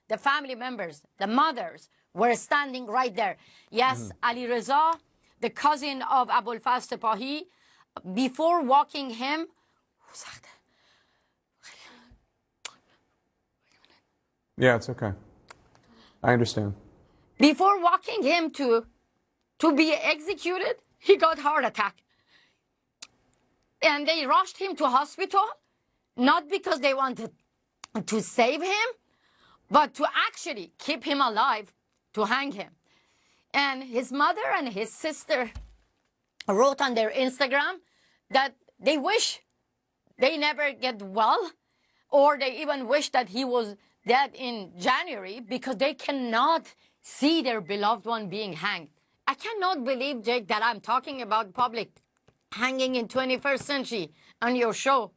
the family members, the mothers, were standing right there. Yes, Ali Reza, the cousin of Abul Fazl Sepahi, before walking him, yeah, it's okay. I understand. Before walking him to be executed, he got heart attack. And they rushed him to hospital, not because they wanted to save him, but to actually keep him alive, to hang him. And his mother and his sister wrote on their Instagram that they wish they never get well, or they even wish that he was dead in January, because they cannot see their beloved one being hanged. I cannot believe, Jake, that I'm talking about public hanging in 21st century on your show.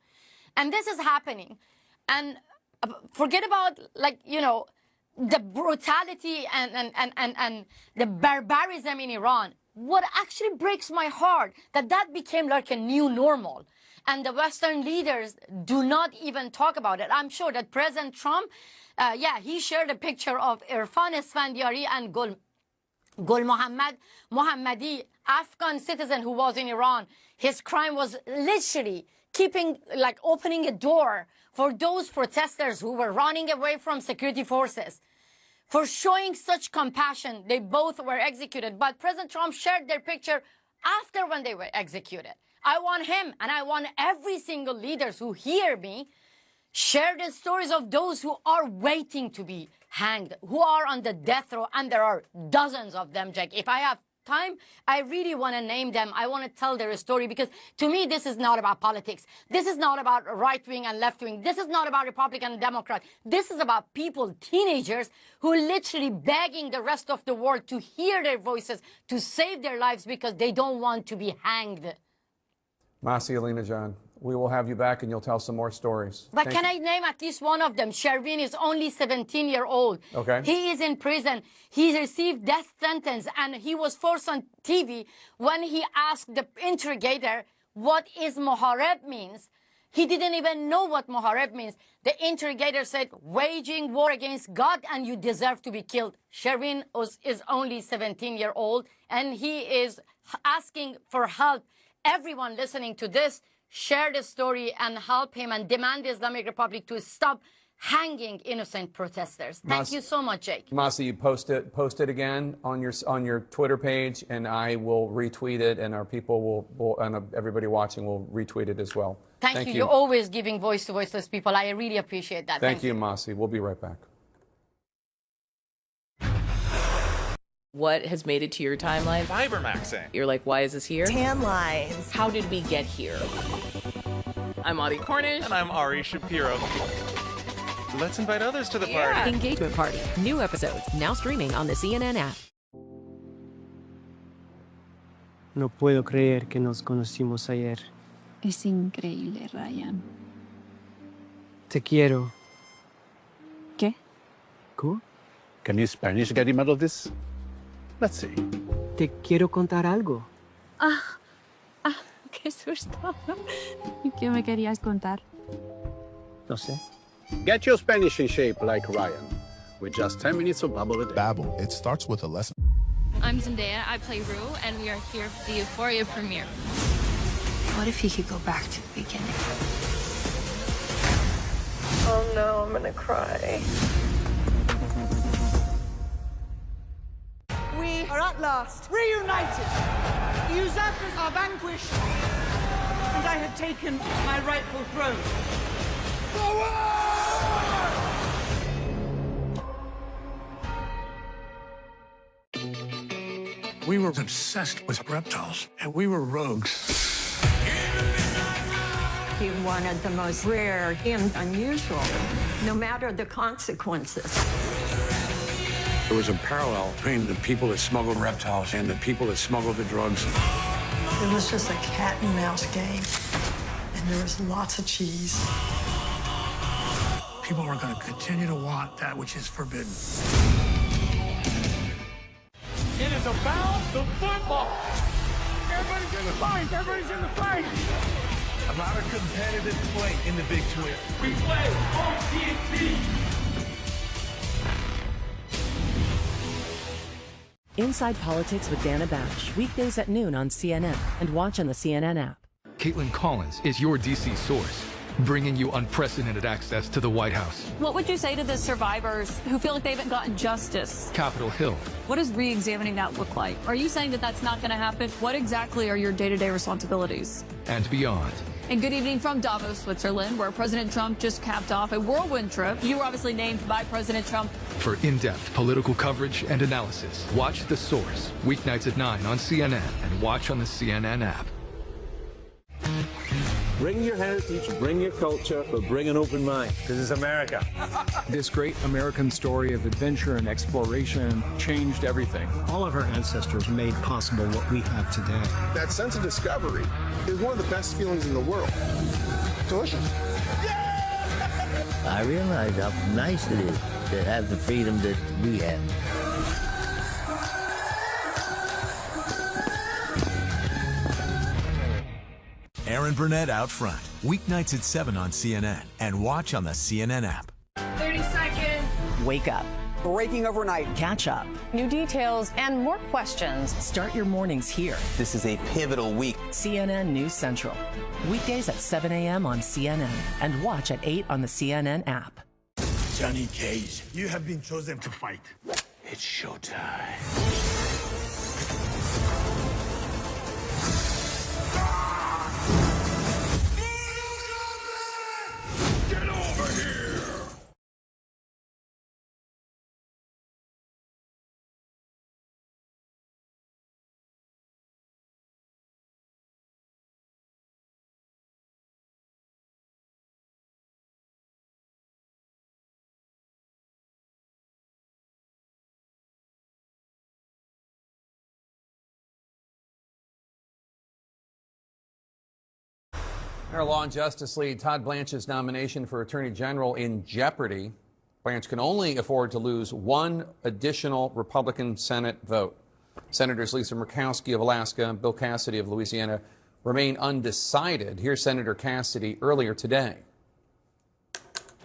And this is happening. And forget about, like, you know, the brutality and the barbarism in Iran. What actually breaks my heart, that became like a new normal. And the Western leaders do not even talk about it. I'm sure that President Trump, he shared a picture of Irfan Esfandiari and Gul Mohammadi, Afghan citizen who was in Iran. His crime was literally opening a door for those protesters who were running away from security forces. For showing such compassion, they both were executed. But President Trump shared their picture after when they were executed. I want him, and I want every single leaders who hear me share the stories of those who are waiting to be hanged, who are on the death row, and there are dozens of them, Jack. If I have time, I really want to name them. I want to tell their story, because to me, this is not about politics. This is not about right-wing and left-wing. This is not about Republican and Democrat. This is about people, teenagers, who are literally begging the rest of the world to hear their voices, to save their lives, because they don't want to be hanged. Masih Alinajan, we will have you back and you'll tell some more stories. But can I name at least one of them? Shervin is only 17-year-old. Okay. He is in prison. He received death sentence, and he was forced on TV when he asked the interrogator what is Muhareb means. He didn't even know what Muhareb means. The interrogator said, waging war against God, and you deserve to be killed. Shervin is only 17-year-old, and he is asking for help. Everyone listening to this, share the story and help him, and demand the Islamic Republic to stop hanging innocent protesters. Thank you so much, Jake. Masih, you post it again on your Twitter page, and I will retweet it, and our people will and everybody watching will retweet it as well. Thank you. You're always giving voice to voiceless people. I really appreciate that. Thank you, Masih. We'll be right back. What has made it to your timeline? Fibermaxing. You're like, why is this here? Tan lines. How did we get here? I'm Audie Cornish. And I'm Ari Shapiro. Let's invite others to the party. Engagement Party. New episodes now streaming on the CNN app. No puedo creer que nos conocimos ayer. Es increíble, Ryan. Te quiero. ¿Qué? ¿Qué? Can you Spanish get him out of this? Let's see. Te quiero contar algo. Qué susto. ¿Y qué me querías contar? No sé. Get your Spanish in shape like Ryan, with just 10 minutes of Babbel a day. Babbel, it starts with a lesson. I'm Zendaya, I play Rue, and we are here for the Euphoria premiere. What if he could go back to the beginning? Oh no, I'm gonna cry. We are at last reunited. The usurpers are vanquished, and I have taken my rightful throne. We were obsessed with reptiles, and we were rogues. He wanted the most rare and unusual, no matter the consequences. There was a parallel between the people that smuggled reptiles and the people that smuggled the drugs. It was just a cat and mouse game, and there was lots of cheese. People are going to continue to want that which is forbidden. It is about the football. Everybody's in the fight. Everybody's in the fight. About a competitive play in the Big 12. We play on TNT. Inside Politics with Dana Bash, weekdays at noon on CNN, and watch on the CNN app. Caitlin Collins is your DC source, bringing you unprecedented access to the White House, What would you say to the survivors who feel like they haven't gotten justice? Capitol Hill, What does re-examining that look like? Are you saying that that's not going to happen? What exactly are your day-to-day responsibilities? and beyond. And good evening from Davos, Switzerland, where President Trump just capped off a whirlwind trip. You were obviously named by President Trump. For in-depth political coverage and analysis, watch The Source, weeknights at 9 on CNN and watch on the CNN app. Bring your heritage, bring your culture, but bring an open mind, because it's America. This great American story of adventure and exploration changed everything. All of our ancestors made possible what we have today. That sense of discovery is one of the best feelings in the world. Delicious. I realize how nice it is to have the freedom that we have. Aaron Burnett out front, weeknights at 7 on CNN, and watch on the CNN app. 30 seconds. Wake up. Breaking overnight. Catch up. New details and more questions. Start your mornings here. This is a pivotal week. CNN News Central. Weekdays at 7 a.m. on CNN, and watch at 8 on the CNN app. Johnny Cage, you have been chosen to fight. It's showtime. Get over here! Our Law and Justice lead, Todd Blanche's nomination for Attorney General in jeopardy. Blanche can only afford to lose one additional Republican Senate vote. Senators Lisa Murkowski of Alaska and Bill Cassidy of Louisiana remain undecided. Here's Senator Cassidy earlier today.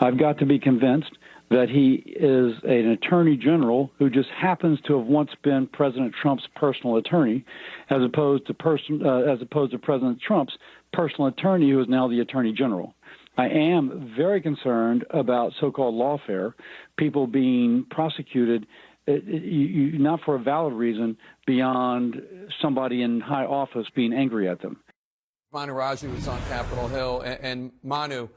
I've got to be convinced that he is an attorney general who just happens to have once been President Trump's personal attorney, as opposed to President Trump's personal attorney, who is now the attorney general. I am very concerned about so-called lawfare, people being prosecuted not for a valid reason beyond somebody in high office being angry at them. Manu Raju is on Capitol Hill. And Manu,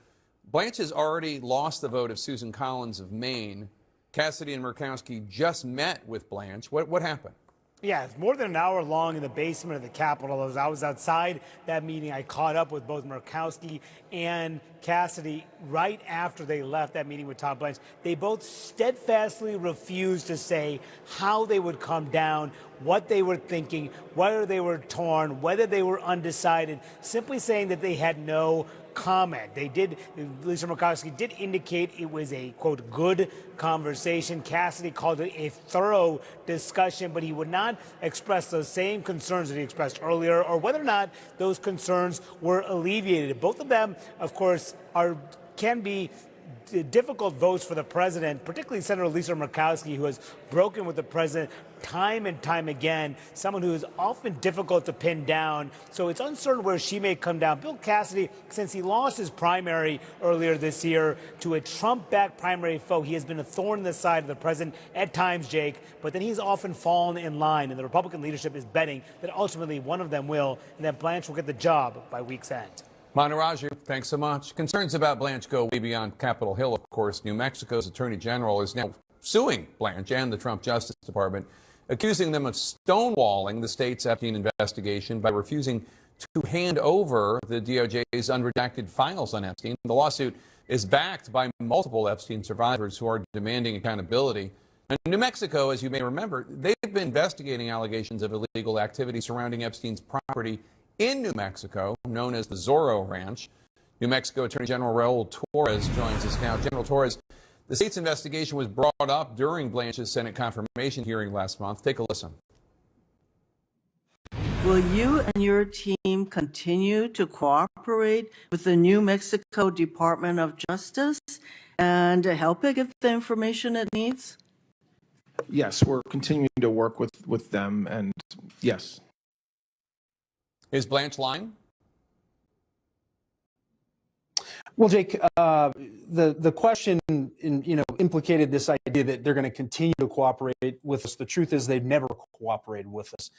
Blanche has already lost the vote of Susan Collins of Maine. Cassidy and Murkowski just met with Blanche. What happened? Yeah, it's more than an hour long in the basement of the Capitol. As I was outside that meeting, I caught up with both Murkowski and Cassidy right after they left that meeting with Todd Blanche. They both steadfastly refused to say how they would come down, what they were thinking, whether they were torn, whether they were undecided, simply saying that they had no comment. Lisa Murkowski did indicate it was a, quote, good conversation. Cassidy called it a thorough discussion, but he would not express those same concerns that he expressed earlier, or whether or not those concerns were alleviated. Both of them, of course, can be difficult votes for the president, particularly Senator Lisa Murkowski, who has broken with the president time and time again, someone who is often difficult to pin down. So it's uncertain where she may come down. Bill Cassidy, since he lost his primary earlier this year to a Trump-backed primary foe, he has been a thorn in the side of the president at times, Jake, but then he's often fallen in line, and the Republican leadership is betting that ultimately one of them will, and that Blanche will get the job by week's end. Manu Raju, thanks so much. Concerns about Blanche go way beyond Capitol Hill, of course. New Mexico's Attorney General is now suing Blanche and the Trump Justice Department, accusing them of stonewalling the state's Epstein investigation by refusing to hand over the DOJ's unredacted files on Epstein. The lawsuit is backed by multiple Epstein survivors who are demanding accountability. And New Mexico, as you may remember, they've been investigating allegations of illegal activity surrounding Epstein's property in New Mexico, known as the Zorro Ranch. New Mexico Attorney General Raul Torres joins us now. General Torres, the state's investigation was brought up during Blanche's Senate confirmation hearing last month. Take a listen. Will you and your team continue to cooperate with the New Mexico Department of Justice and help it get the information it needs? Yes, we're continuing to work with them, and yes. Is Blanche lying? Well, Jake, the question implicated this idea that they're going to continue to cooperate with us. The truth is they've never cooperated with us.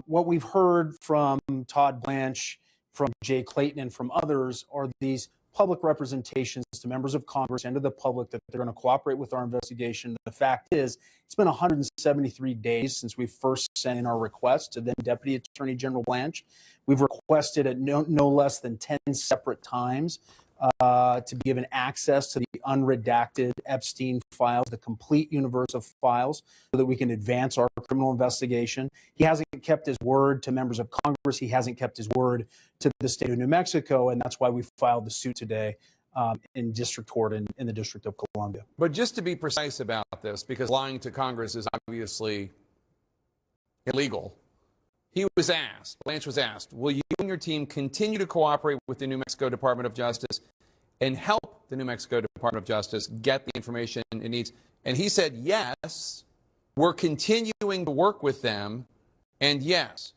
What we've heard from Todd Blanche, from Jay Clayton, and from others are these public representations to members of Congress and to the public that they're going to cooperate with our investigation. The fact is, it's been 173 days since we first sent in our request to then Deputy Attorney General Blanche. We've requested at no less than 10 separate times to be given access to the unredacted Epstein files, the complete universe of files, so that we can advance our criminal investigation. He hasn't kept his word to members of Congress. He hasn't kept his word to the state of New Mexico, and that's why we filed the suit today in district court in the District of Columbia. But just to be precise about this, because lying to Congress is obviously illegal, Blanche was asked, will you and your team continue to cooperate with the New Mexico Department of Justice and help the New Mexico Department of Justice get the information it needs? And he said, yes, we're continuing to work with them, and yes.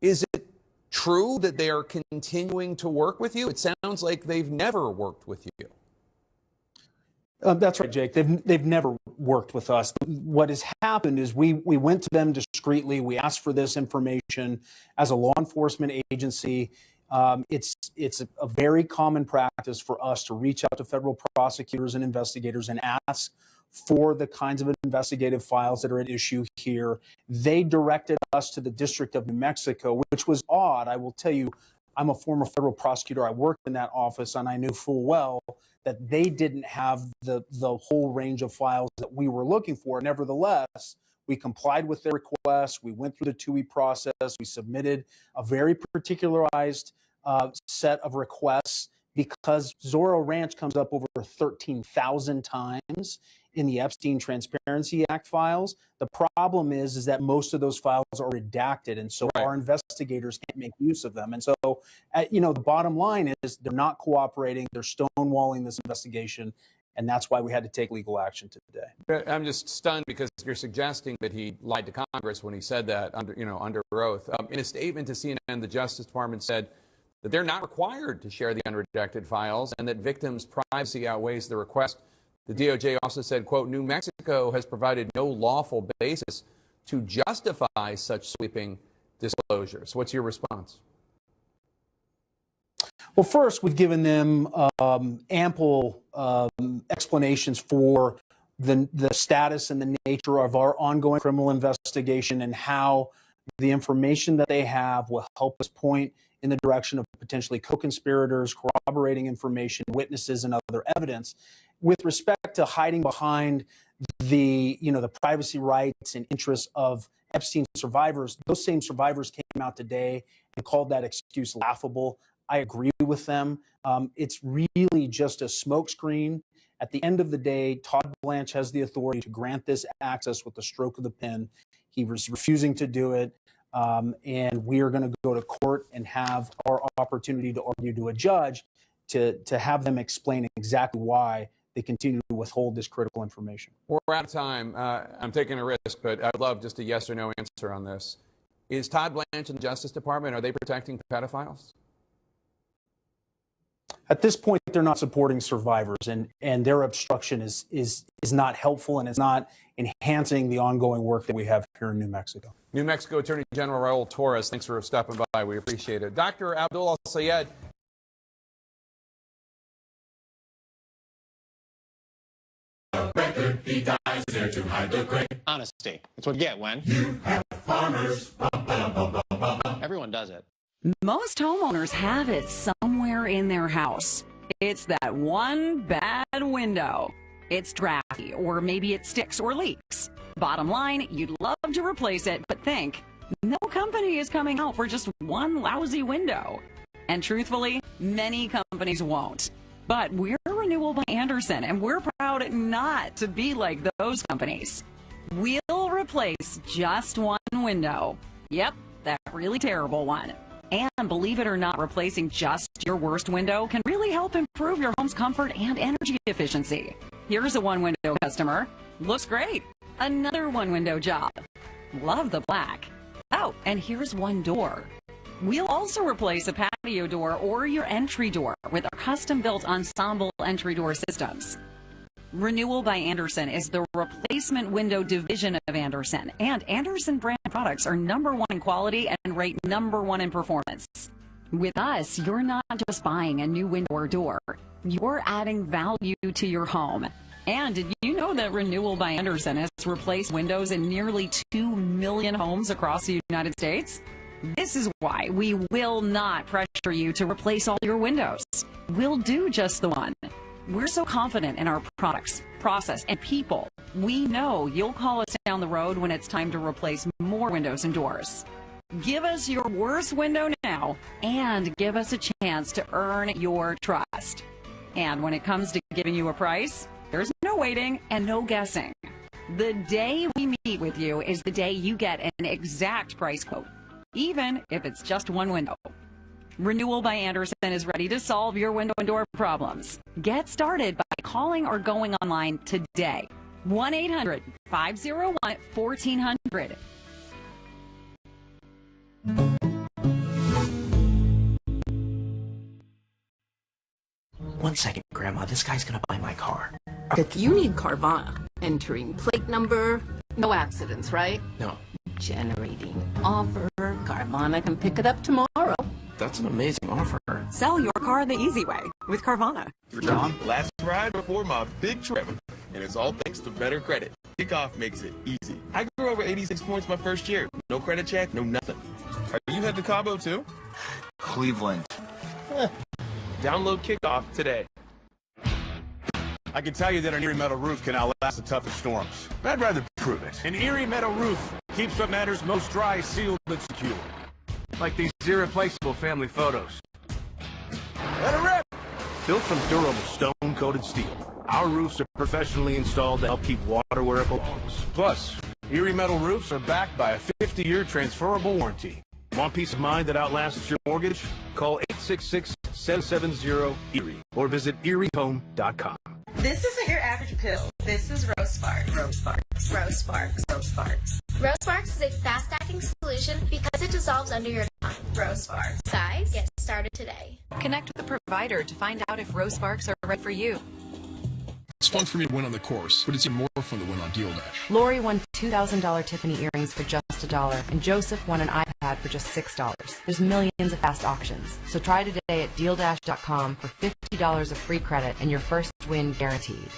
Is it true that they are continuing to work with you? It sounds like they've never worked with you. That's right, Jake. They've never worked with us. What has happened is we went to them discreetly. We asked for this information as a law enforcement agency. It's a very common practice for us to reach out to federal prosecutors and investigators and ask for the kinds of investigative files that are at issue here. They directed us to the District of New Mexico, which was odd. I will tell you, I'm a former federal prosecutor. I worked in that office, and I knew full well that they didn't have the whole range of files that we were looking for. Nevertheless, we complied with their request. We went through the TUI process. We submitted a very particularized set of requests because Zorro Ranch comes up over 13,000 times in the Epstein Transparency Act files. The problem is that most of those files are redacted, and so our investigators can't make use of them. And so, the bottom line is they're not cooperating. They're stonewalling this investigation, and that's why we had to take legal action today. I'm just stunned because you're suggesting that he lied to Congress when he said that under oath. In a statement to CNN, the Justice Department said that they're not required to share the unredacted files and that victims' privacy outweighs the request. The DOJ also said, quote, New Mexico has provided no lawful basis to justify such sweeping disclosures. What's your response? Well, first, we've given them ample explanations for the status and the nature of our ongoing criminal investigation and how the information that they have will help us point in the direction of potentially co-conspirators, corroborating information, witnesses, and other evidence. With respect to hiding behind the privacy rights and interests of Epstein survivors, those same survivors came out today and called that excuse laughable. I agree with them. It's really just a smokescreen. At the end of the day, Todd Blanche has the authority to grant this access with the stroke of the pen. He was refusing to do it. And we are going to go to court and have our opportunity to argue to a judge to have them explain exactly why they continue to withhold this critical information. We're out of time. I'm taking a risk, but I'd love just a yes or no answer on this. Is Todd Blanche and the Justice Department, are they protecting pedophiles? At this point, they're not supporting survivors, and their obstruction is not helpful and is not enhancing the ongoing work that we have here in New Mexico. New Mexico Attorney General Raul Torres, thanks for stopping by. We appreciate it. Dr. Abdul Al-Sayed. He dies there to hide the grain. Honesty. That's what you get when you have farmers. Everyone does it. Most homeowners have it somewhere in their house. It's that one bad window. It's drafty, or maybe it sticks or leaks. Bottom line, you'd love to replace it, but think, no company is coming out for just one lousy window. And truthfully, many companies won't. But we're Renewal by Andersen, and we're proud not to be like those companies. We'll replace just one window. Yep, that really terrible one. And believe it or not, replacing just your worst window can really help improve your home's comfort and energy efficiency. Here's a one-window customer. Looks great. Another one-window job. Love the black. Oh, and here's one door. We'll also replace a patio door or your entry door with our custom-built ensemble entry door systems. Renewal by Andersen is the replacement window division of Andersen, and Andersen brand products are #1 in quality and rate #1 in performance. With us, you're not just buying a new window or door, you're adding value to your home. And did you know that Renewal by Andersen has replaced windows in nearly 2 million homes across the United States? This is why we will not pressure you to replace all your windows. We'll do just the one. We're so confident in our products, process, and people. We know you'll call us down the road when it's time to replace more windows and doors. Give us your worst window now and give us a chance to earn your trust. And when it comes to giving you a price, there's no waiting and no guessing. The day we meet with you is the day you get an exact price quote, even if it's just one window. Renewal by Andersen is ready to solve your window and door problems. Get started by calling or going online today. 1-800-501-1400. One second, Grandma. This guy's gonna buy my car. You need Carvana. Entering plate number, no accidents, right? No. Generating offer. Carvana can pick it up tomorrow. That's an amazing offer. Sell your car the easy way with Carvana. John, last ride before my big trip. And it's all thanks to better credit. Kickoff makes it easy. I grew over 86 points my first year. No credit check, no nothing. Are you headed to Cabo too? Cleveland. Download Kickoff today. I can tell you that an Erie Metal roof can outlast the toughest storms. I'd rather prove it. An Erie Metal roof keeps what matters most dry, sealed, and secure. Like these irreplaceable family photos. Let it rip! Built from durable stone-coated steel, our roofs are professionally installed to help keep water where it belongs. Plus, Erie Metal roofs are backed by a 50-year transferable warranty. Want peace of mind that outlasts your mortgage? Call 866-770-ERIE or visit eriehome.com. This isn't your average pill. This is Rose Sparks. Rose Sparks. Rose Sparks. Rose Sparks. Rose Sparks is a fast-acting solution because it dissolves under your tongue. Rose Sparks. Guys, get started today. Connect with a provider to find out if Rose Sparks are right for you. It's fun for me to win on the course, but it's even more fun to win on Deal Dash. Lori won $2,000 Tiffany earrings for just $1, and Joseph won an iPad for just $6. There's millions of fast auctions, so try today at DealDash.com for $50 of free credit and your first win guaranteed.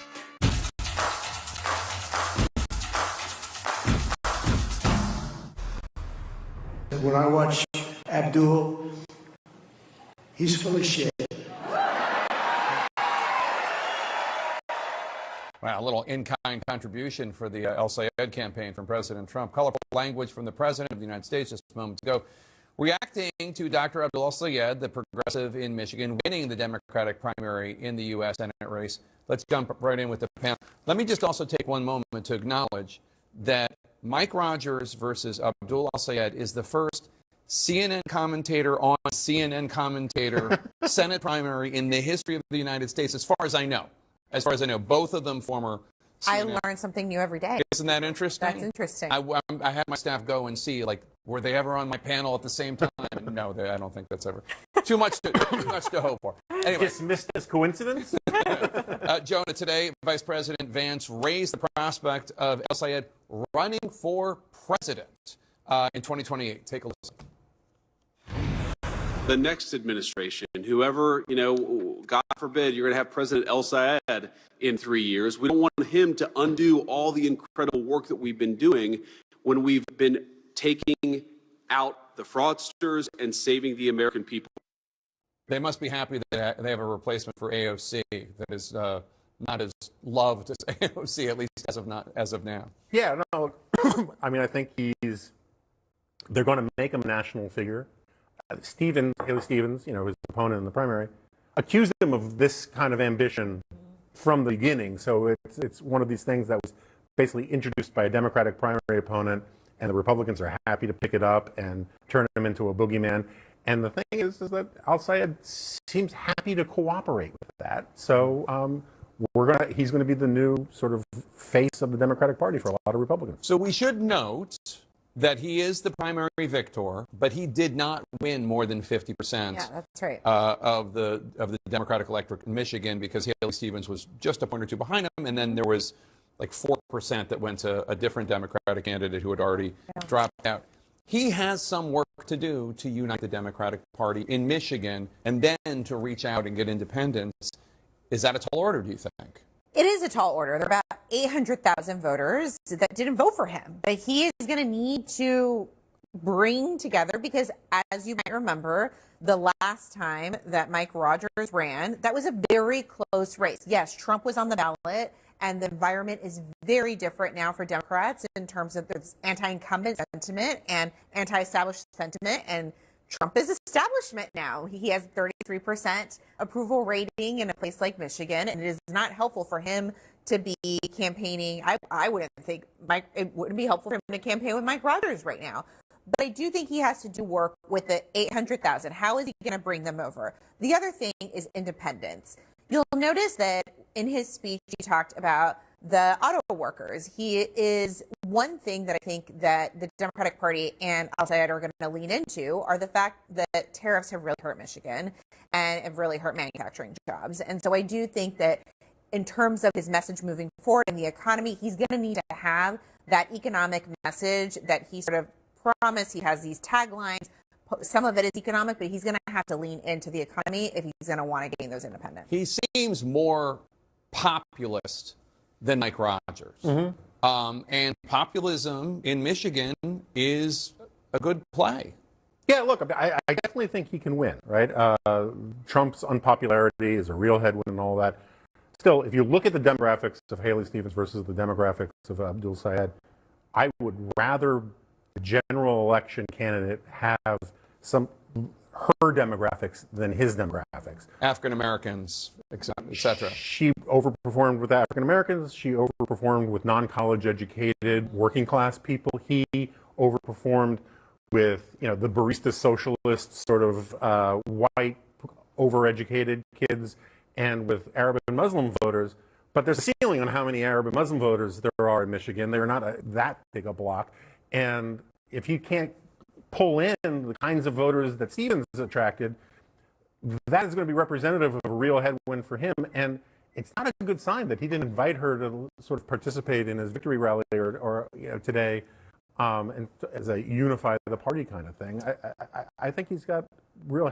When I watch Abdul, he's full of shit. Wow, a little in-kind contribution for the El Sayed campaign from President Trump. Colorful language from the President of the United States just moments ago, reacting to Dr. Abdul Sayed, the progressive in Michigan, winning the Democratic primary in the U.S. Senate race. Let's jump right in with the panel. Let me just also take one moment to acknowledge that Mike Rogers versus Abdul Sayed is the first CNN commentator on CNN commentator Senate primary in the history of the United States, as far as I know. As far as I know, both of them former CNN. I learn something new every day. Isn't that interesting? That's interesting. I had my staff go and see, like, were they ever on my panel at the same time? No, I don't think that's ever. Too much to hope for. Anyway. Dismissed as coincidence? Jonah, today, Vice President Vance raised the prospect of El Sayed running for president in 2028. Take a listen. The next administration, whoever, God forbid, you're going to have President El Sayed in 3 years. We don't want him to undo all the incredible work that we've been doing when we've been taking out the fraudsters and saving the American people. They must be happy that they have a replacement for AOC that is not as loved as AOC, at least as of now. Yeah, no, I mean, I think they're going to make him a national figure. Haley Stevens, his opponent in the primary, accused him of this kind of ambition from the beginning. So it's one of these things that was basically introduced by a Democratic primary opponent, and the Republicans are happy to pick it up and turn him into a boogeyman. And the thing is that Al Sayed seems happy to cooperate with that. So he's going to be the new sort of face of the Democratic Party for a lot of Republicans. So we should note that he is the primary victor, but he did not win more than 50% that's right. of the Democratic electorate in Michigan, because Haley Stevens was just a point or two behind him, and then there was like 4% that went to a different Democratic candidate who had already dropped out. He has some work to do to unite the Democratic Party in Michigan and then to reach out and get independents. Is that a tall order, do you think? It is a tall order. There are about 800,000 voters that didn't vote for him. But he is going to need to bring together, because as you might remember, the last time that Mike Rogers ran, that was a very close race. Yes, Trump was on the ballot, and the environment is very different now for Democrats in terms of there's anti-incumbent sentiment and anti-established sentiment, and Trump is establishment now. He has 33% approval rating in a place like Michigan, and it is not helpful for him to be campaigning. I wouldn't think it wouldn't be helpful for him to campaign with Mike Rogers right now. But I do think he has to do work with the 800,000. How is he going to bring them over? The other thing is independence. You'll notice that in his speech, he talked about the auto workers. He is one thing that I think that the Democratic Party and Al-Sayed are going to lean into are the fact that tariffs have really hurt Michigan and have really hurt manufacturing jobs. And so I do think that in terms of his message moving forward in the economy, he's going to need to have that economic message that he sort of promised. He has these taglines. Some of it is economic, but he's going to have to lean into the economy if he's going to want to gain those independents. He seems more populist than Mike Rogers. And populism in Michigan is a good play. Yeah, look, I definitely think he can win, right? Trump's unpopularity is a real headwind and all that. Still, if you look at the demographics of Haley Stevens versus the demographics of Abdul Sayed, I would rather the general election candidate have her demographics than his demographics. African Americans, etc. She overperformed with African Americans. She overperformed with non-college educated working class people. He overperformed with the barista socialist sort of white overeducated kids and with Arab and Muslim voters. But there's a ceiling on how many Arab and Muslim voters there are in Michigan. They're not that big a block. And if you can't pull in the kinds of voters that Stevens attracted, that is going to be representative of a real headwind for him. And it's not a good sign that he didn't invite her to sort of participate in his victory rally or today, and as a unify the party kind of thing. I think he's got real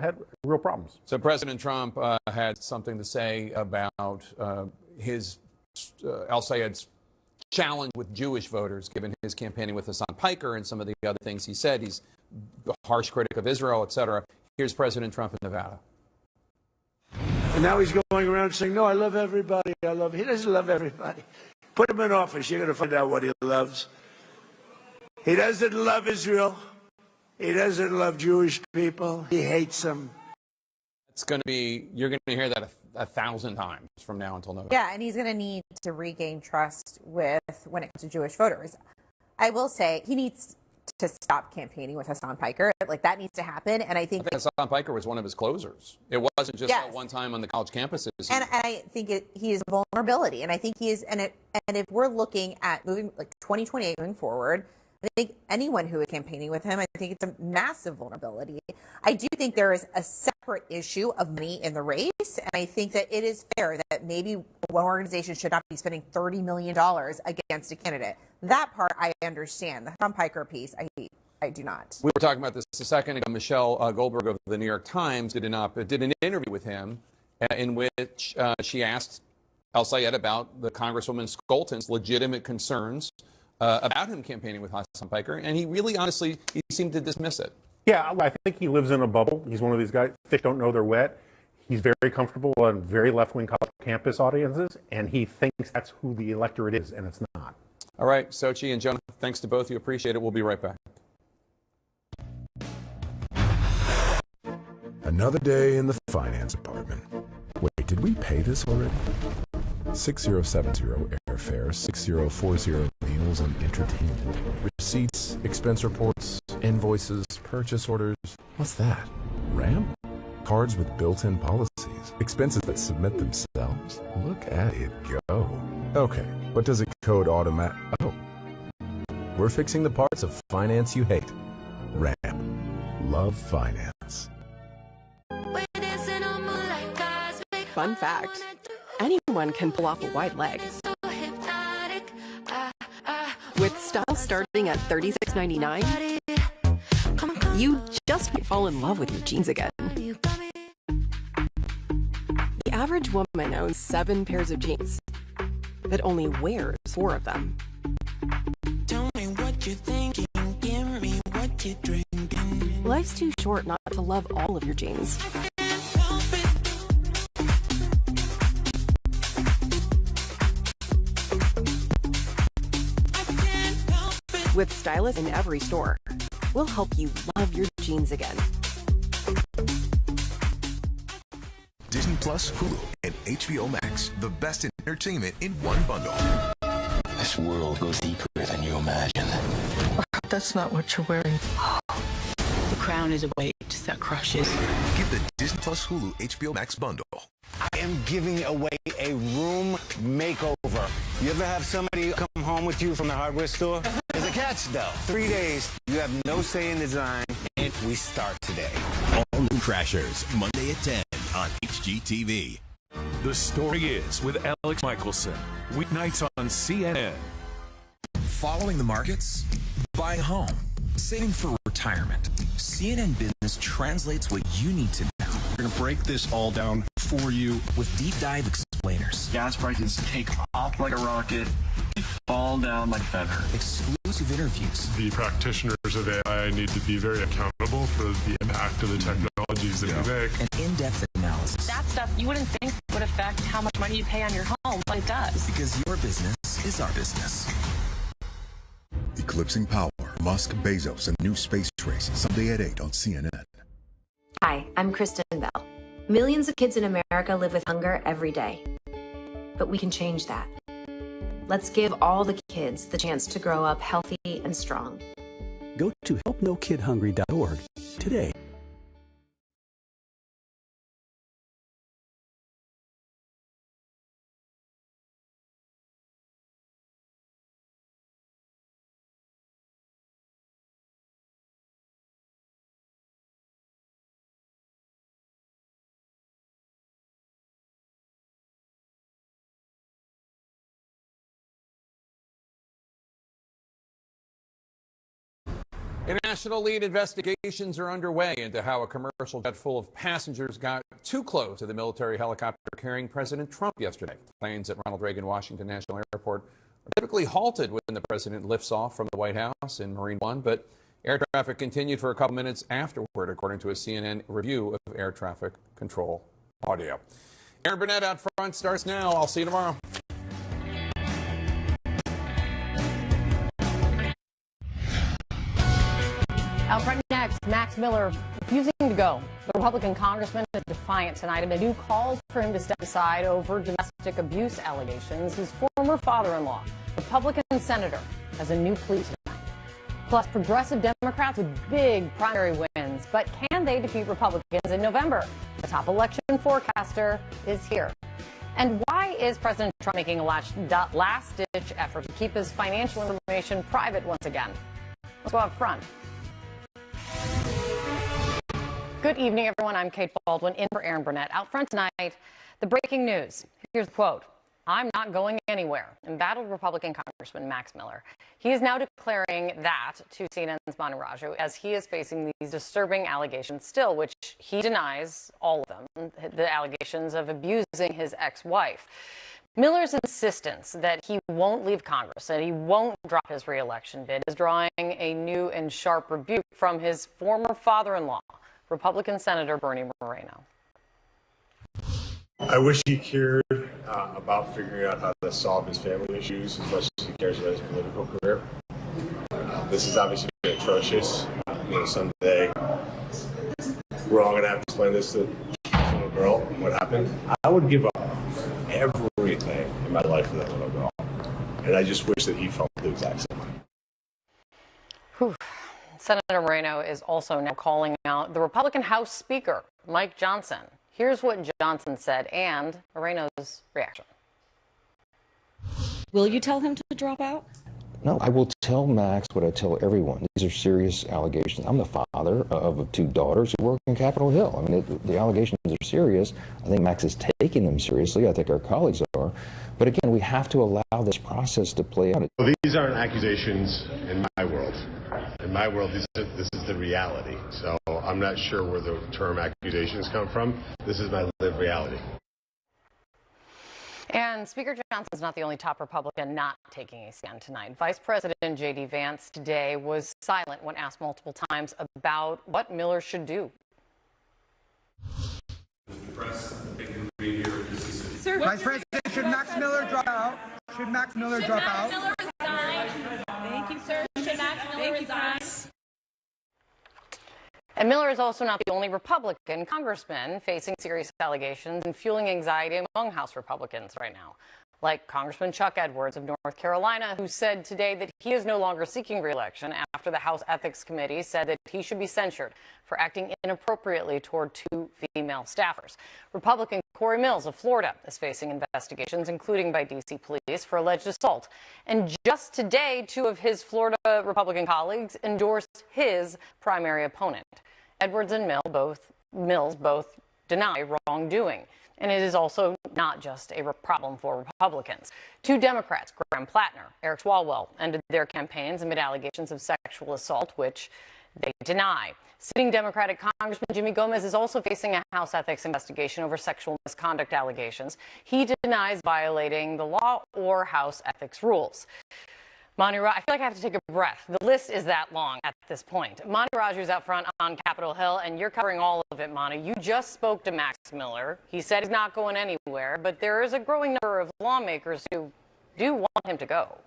problems. So President Trump had something to say about his Al-Sayed's challenge with Jewish voters, given his campaigning with Hassan Piker and some of the other things he said. He's a harsh critic of Israel, etc. Here's President Trump in Nevada. And now he's going around saying, no, I love everybody. He doesn't love everybody. Put him in office. You're going to find out what he loves. He doesn't love Israel. He doesn't love Jewish people. He hates them. It's going to be, you're going to hear that 1,000 times from now until November. Yeah, and he's going to need to regain trust when it comes to Jewish voters. I will say he needs to stop campaigning with Hassan Piker. Like, that needs to happen. And I think Hassan Piker was one of his closers. It wasn't just that one time on the college campuses. And I think he is a vulnerability. And I think he is, and if we're looking at moving like 2028 moving forward, I think anyone who is campaigning with him, I think it's a massive vulnerability. I do think there is a separate issue of money in the race, and I think that it is fair that maybe one organization should not be spending $30 million against a candidate. That part I understand. The Hassan Piker piece, I do not. We were talking about this a second ago. Michelle Goldberg of the New York Times did an interview with him in which she asked Al-Sayed about the Congresswoman Skolton's legitimate concerns about him campaigning with Hassan Piker, and he really, honestly, he seemed to dismiss it. Yeah, I think he lives in a bubble. He's one of these guys, fish don't know they're wet. He's very comfortable on very left-wing college campus audiences, and he thinks that's who the electorate is, and it's not. All right, Sochi and Jonah, thanks to both of you. Appreciate it. We'll be right back. Another day in the finance department. Wait, did we pay this already? 6070 airfare, 6040 meals and entertainment, receipts, expense reports, invoices, purchase orders. What's that? RAM? Cards with built-in policies. Expenses that submit themselves. Look at it go. Okay, but does it code automatic? Oh. We're fixing the parts of finance you hate. Ramp. Love finance. Fun fact, anyone can pull off a white leg. With style starting at $36.99, you just might fall in love with your jeans again. The average woman owns 7 pairs of jeans, but only wears 4 of them. Tell me what you're thinking, give me what you're drinking. Life's too short not to love all of your jeans. With stylists in every store, we'll help you love your jeans again. Disney Plus, Hulu, and HBO Max. The best in entertainment in one bundle. This world goes deeper than you imagine. That's not what you're wearing. The crown is a weight that crushes. Get the Disney Plus, Hulu, HBO Max bundle. I am giving away a room makeover. You ever have somebody come home with you from the hardware store? There's a catch, though. 3 days, you have no say in design, and we start today. All New Crashers, Monday at 10 on HGTV. The Story Is with Alex Michelson. Weeknights on CNN. Following the markets, buying a home, saving for retirement. CNN Business translates what you need to know. We're going to break this all down for you with deep dive explainers. Gas prices take off like a rocket, they fall down like feather. Exclusive interviews. The practitioners of AI need to be very accountable for the impact of the technologies that we make. An in-depth analysis. That stuff you wouldn't think would affect how much money you pay on your home, but it does. Because your business is our business. Eclipsing Power, Musk, Bezos, and new space race, Sunday at 8 on CNN. Hi, I'm Kristen Bell. Millions of kids in America live with hunger every day. But we can change that. Let's give all the kids the chance to grow up healthy and strong. Go to helpnokidhungry.org today. A national lead investigations are underway into how a commercial jet full of passengers got too close to the military helicopter carrying President Trump yesterday. Planes at Ronald Reagan Washington National Airport are typically halted when the president lifts off from the White House in Marine One, but air traffic continued for a couple minutes afterward, according to a CNN review of air traffic control audio. Aaron Burnett out front starts now. I'll see you tomorrow. Out front next, Max Miller refusing to go. The Republican congressman is defiant tonight amid new calls for him to step aside over domestic abuse allegations. His former father-in-law, Republican senator, has a new plea tonight. Plus, progressive Democrats with big primary wins. But can they defeat Republicans in November? The top election forecaster is here. And why is President Trump making a last-ditch effort to keep his financial information private once again? Let's go up front. Good evening, everyone. I'm Kate Baldwin, in for Aaron Burnett. Out front tonight, the breaking news. Here's the quote. "I'm not going anywhere," embattled Republican Congressman Max Miller. He is now declaring that to CNN's Manu Raju as he is facing these disturbing allegations still, which he denies all of them, the allegations of abusing his ex-wife. Miller's insistence that he won't leave Congress, that he won't drop his re-election bid, is drawing a new and sharp rebuke from his former father-in-law, Republican Senator Bernie Moreno. I wish he cared about figuring out how to solve his family issues as much as he cares about his political career. This is obviously atrocious. Someday we're all going to have to explain this to the little girl, what happened. I would give up everything in my life for that little girl. And I just wish that he felt the exact same way. Whew. Senator Moreno is also now calling out the Republican House Speaker, Mike Johnson. Here's what Johnson said and Moreno's reaction. Will you tell him to drop out? No, I will tell Max what I tell everyone. These are serious allegations. I'm the father of 2 daughters who work in Capitol Hill. I mean, the allegations are serious. I think Max is taking them seriously. I think our colleagues are. But again, we have to allow this process to play out. Well, these aren't accusations in my world. In my world, this is the reality. So I'm not sure where the term accusations come from. This is my lived reality. And Speaker Johnson's not the only top Republican not taking a stand tonight. Vice President J.D. Vance today was silent when asked multiple times about what Miller should do. Mr. Press, thank you for being here. Sir, Vice President, should Max Miller drop out? Should Max Miller drop out? Should Max Miller resign? Thank you, sir. Should Max Miller resign? And Miller is also not the only Republican congressman facing serious allegations and fueling anxiety among House Republicans right now, like Congressman Chuck Edwards of North Carolina, who said today that he is no longer seeking re-election after the House Ethics Committee said that he should be censured for acting inappropriately toward 2 female staffers. Republican Corey Mills of Florida is facing investigations, including by D.C. police, for alleged assault. And just today, 2 of his Florida Republican colleagues endorsed his primary opponent. Edwards and Mills both deny wrongdoing. And it is also not just a problem for Republicans. 2 Democrats, Graham Plattner, Eric Swalwell, ended their campaigns amid allegations of sexual assault, which they deny. Sitting Democratic Congressman Jimmy Gomez is also facing a House ethics investigation over sexual misconduct allegations. He denies violating the law or House ethics rules. Manu, I feel like I have to take a breath. The list is that long at this point. Manu Raju's out front on Capitol Hill, and you're covering all of it, Manu. You just spoke to Max Miller. He said he's not going anywhere, but there is a growing number of lawmakers who do want him to go.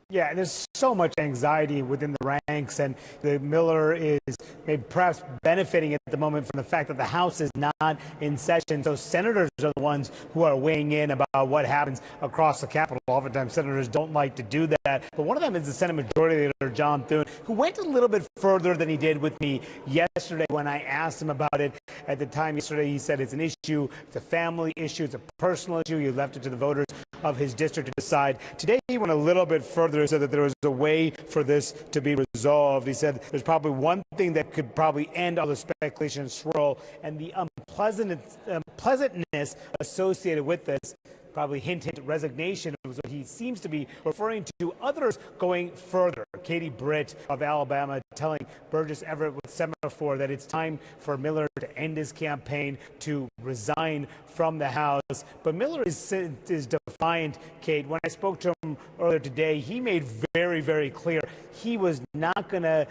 Yeah, there's so much anxiety within the ranks, and the Miller is maybe perhaps benefiting at the moment from the fact that the House is not in session. So senators are the ones who are weighing in about what happens across the Capitol. Oftentimes senators don't like to do that. But one of them is the Senate Majority Leader, John Thune, who went a little bit further than he did with me yesterday when I asked him about it. At the time yesterday, he said it's an issue, it's a family issue, it's a personal issue. He left it to the voters of his district to decide. Today, he went a little bit further and said that there was a way for this to be resolved. He said there's probably one thing that could probably end all the speculation and swirl, and the unpleasantness associated with this. Probably hint resignation was what he seems to be referring to. Others going further. Katie Britt of Alabama telling Burgess Everett with Semaphore that it's time for Miller to end his campaign, to resign from the House. But Miller is defiant, Kate. When I spoke to him earlier today, he made very, very clear he was not going to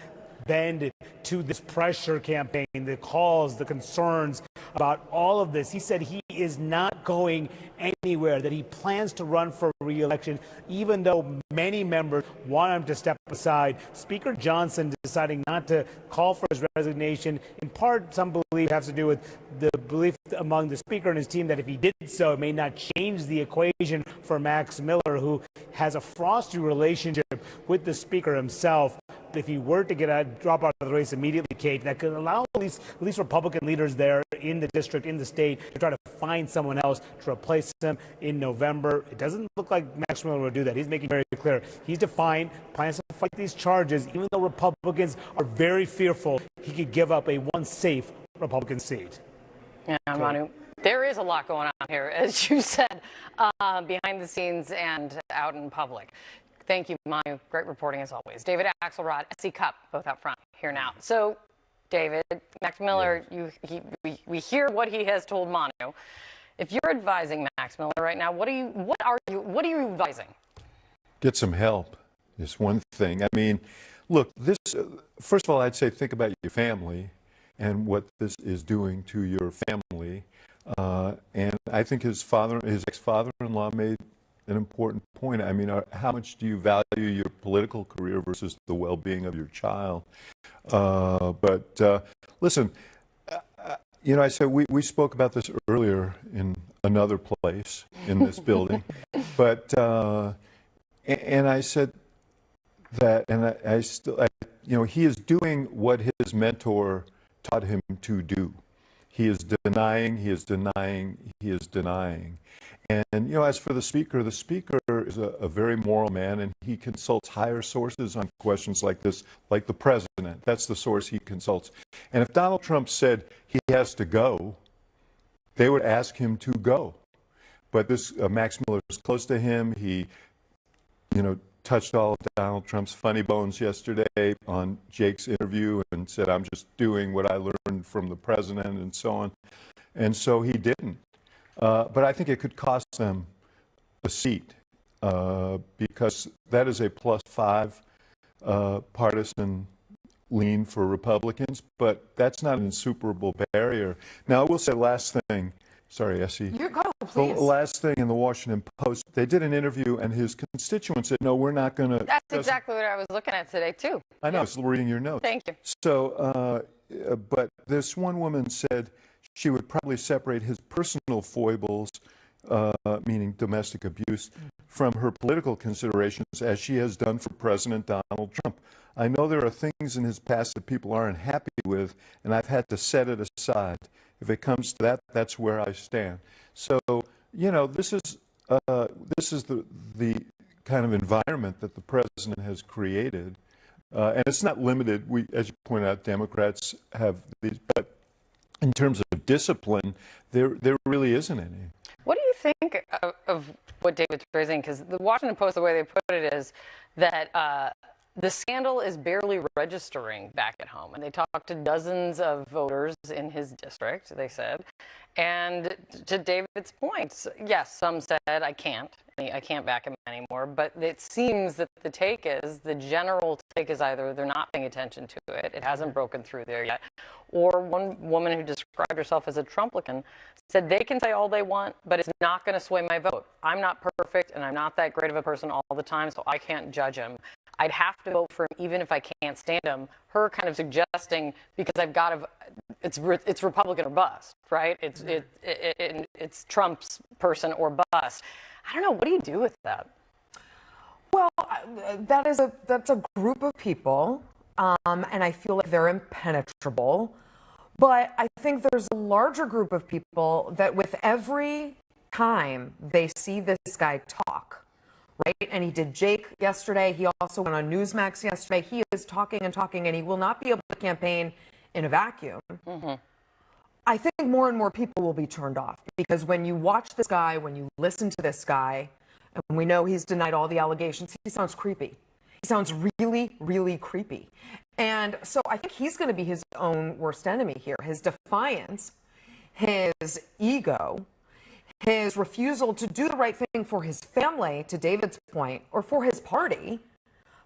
bend to this pressure campaign, the calls, the concerns about all of this. He said he is not going anywhere, that he plans to run for re-election, even though many members want him to step aside. Speaker Johnson deciding not to call for his resignation, in part, some believe has to do with the belief among the Speaker and his team that if he did so, it may not change the equation for Max Miller, who has a frosty relationship with the Speaker himself. If he were to drop out of the race immediately, Kate, that could allow at least Republican leaders there in the district, in the state, to try to find someone else to replace him in November. It doesn't look like Max Miller will do that. He's making very clear. He's defiant, plans to fight these charges, even though Republicans are very fearful he could give up a once safe Republican seat. Yeah, Manu, there is a lot going on here, as you said, behind the scenes and out in public. Thank you, Manu. Great reporting as always. David Axelrod, SC Cup, both up front here now. So, David, Max Miller, we hear what he has told Manu. If you're advising Max Miller right now, what are you advising? Get some help is one thing. I mean, look, this. First of all, I'd say think about your family and what this is doing to your family. And I think his ex-father-in-law made an important point. I mean, how much do you value your political career versus the well-being of your child? But listen, you know, I said we spoke about this earlier in another place in this building, but and I said that, and I still, you know, he is doing what his mentor taught him to do. He is denying, he is denying, he is denying. And, you know, as for the Speaker is a very moral man, and he consults higher sources on questions like this, like the President. That's the source he consults. And if Donald Trump said he has to go, they would ask him to go. But this Max Miller is close to him. He, you know, touched all of Donald Trump's funny bones yesterday on Jake's interview and said, I'm just doing what I learned from the president and so on. And so he didn't. But I think it could cost them a seat because that is a +5 partisan lean for Republicans, but that's not an insuperable barrier. Now, I will say last thing. Sorry, Essie. You go, please. The last thing in the Washington Post, they did an interview, and his constituents said, no, we're not going to. That's exactly what I was looking at today, too. I know, I was reading your notes. Thank you. So, but this one woman said she would probably separate his personal foibles, meaning domestic abuse, from her political considerations, as she has done for President Donald Trump. I know there are things in his past that people aren't happy with, and I've had to set it aside. If it comes to that, that's where I stand. So, you know, this is the kind of environment that the president has created, and it's not limited. We, as you point out, Democrats have these, but in terms of discipline, there really isn't any. What do you think of what David's raising? Because the Washington Post, the way they put it is that the scandal is barely registering back at home. And they talked to dozens of voters in his district, they said. And to David's points, yes, some said, I can't back him anymore. But it seems that the take is, the general take is either they're not paying attention to it, it hasn't broken through there yet, or one woman who described herself as a Trumplican said they can say all they want, but it's not going to sway my vote. I'm not perfect, and I'm not that great of a person all the time, so I can't judge him. I'd have to vote for him even if I can't stand him. Her kind of suggesting, because I've got to, it's Republican or bust, right? It's Trump's person or bust. I don't know. What do you do with that? Well, that's a group of people, and I feel like they're impenetrable. But I think there's a larger group of people that with every time they see this guy talk, right? And he did Jake yesterday. He also went on Newsmax yesterday. He is talking and talking, and he will not be able to campaign in a vacuum. Mm-hmm. I think more and more people will be turned off because when you watch this guy, when you listen to this guy, and we know he's denied all the allegations, he sounds creepy. He sounds really, really creepy. And so I think he's going to be his own worst enemy here. His defiance, his ego, his refusal to do the right thing for his family, to David's point, or for his party,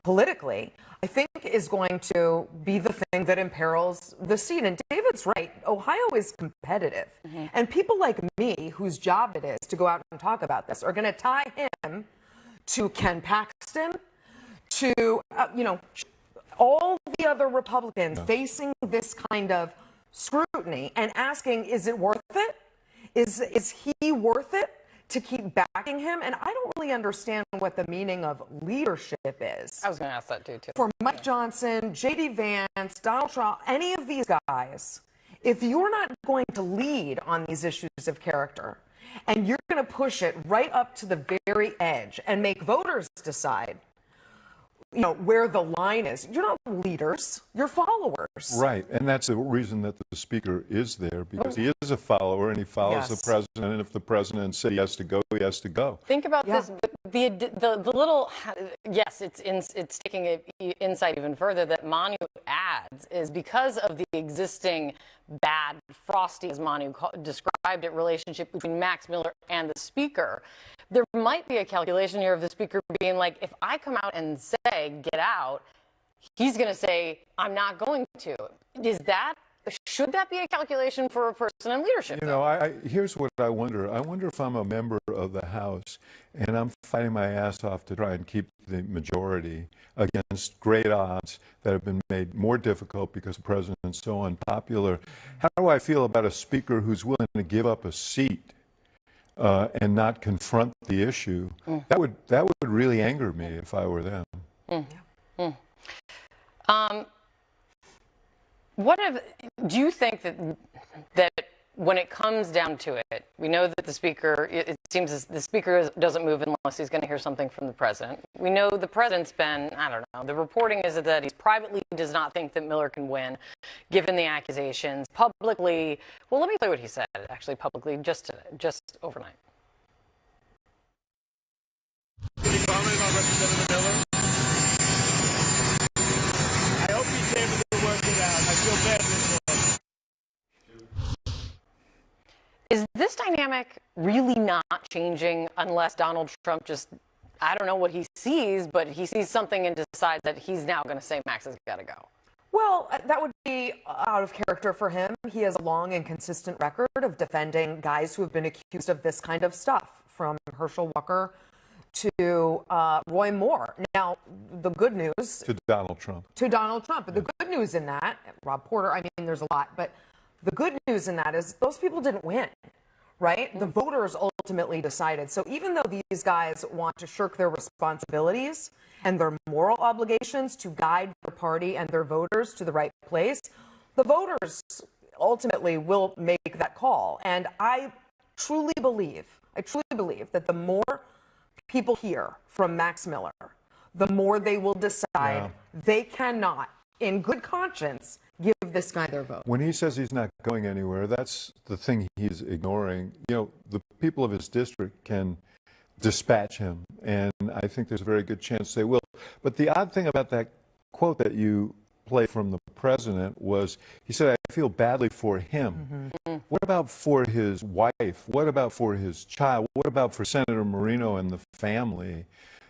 politically, I think is going to be the thing that imperils the seat. And David's right. Ohio is competitive. Mm-hmm. And people like me, whose job it is to go out and talk about this, are going to tie him to Ken Paxton, to, all the other Republicans facing this kind of scrutiny and asking, is it worth it? Is he worth it to keep backing him? And I don't really understand what the meaning of leadership is. I was going to ask that too. For Mike Johnson, J.D. Vance, Donald Trump, any of these guys, if you're not going to lead on these issues of character and you're going to push it right up to the very edge and make voters decide, where the line is. You're not leaders, you're followers. Right, and that's the reason that the speaker is there, because he is a follower and he follows the president, and if the president said he has to go, he has to go. Think about this, the little, yes, it's taking it insight even further that Manu adds is because of the existing bad, frosty, as Manu described it, relationship between Max Miller and the speaker. There might be a calculation here of the speaker being like, if I come out and say, get out, he's going to say, I'm not going to. Should that be a calculation for a person in leadership? Here's what I wonder. I wonder if I'm a member of the House and I'm fighting my ass off to try and keep the majority against great odds that have been made more difficult because the president's so unpopular. How do I feel about a speaker who's willing to give up a seat and not confront the issue? That would really anger me if I were them. Do you think that when it comes down to it, we know that the speaker, it seems the speaker doesn't move unless he's going to hear something from the president. We know the president's been, I don't know, the reporting is that he privately does not think that Miller can win, given the accusations. Publicly, well, let me play what he said, actually, publicly, just overnight. Any comment on Representative Miller? I hope he's able to work it out. I feel bad for him. Is this dynamic really not changing unless Donald Trump just, I don't know what he sees, but he sees something and decides that he's now going to say Max has got to go? Well, that would be out of character for him. He has a long and consistent record of defending guys who have been accused of this kind of stuff, from Herschel Walker to Roy Moore. Now, the good news... To Donald Trump. To Donald Trump. But the good news in that, Rob Porter, I mean, there's a lot, but the good news in that is those people didn't win, right? The voters ultimately decided. So even though these guys want to shirk their responsibilities and their moral obligations to guide their party and their voters to the right place, the voters ultimately will make that call. And I truly believe that the more people hear from Max Miller, the more they will decide they cannot, in good conscience, give this guy their vote. When he says he's not going anywhere, that's the thing he's ignoring. You know, the people of his district can dispatch him, and I think there's a very good chance they will. But the odd thing about that quote that you played from the president was, he said, I feel badly for him. Mm-hmm. What about for his wife? What about for his child? What about for Senator Moreno and the family?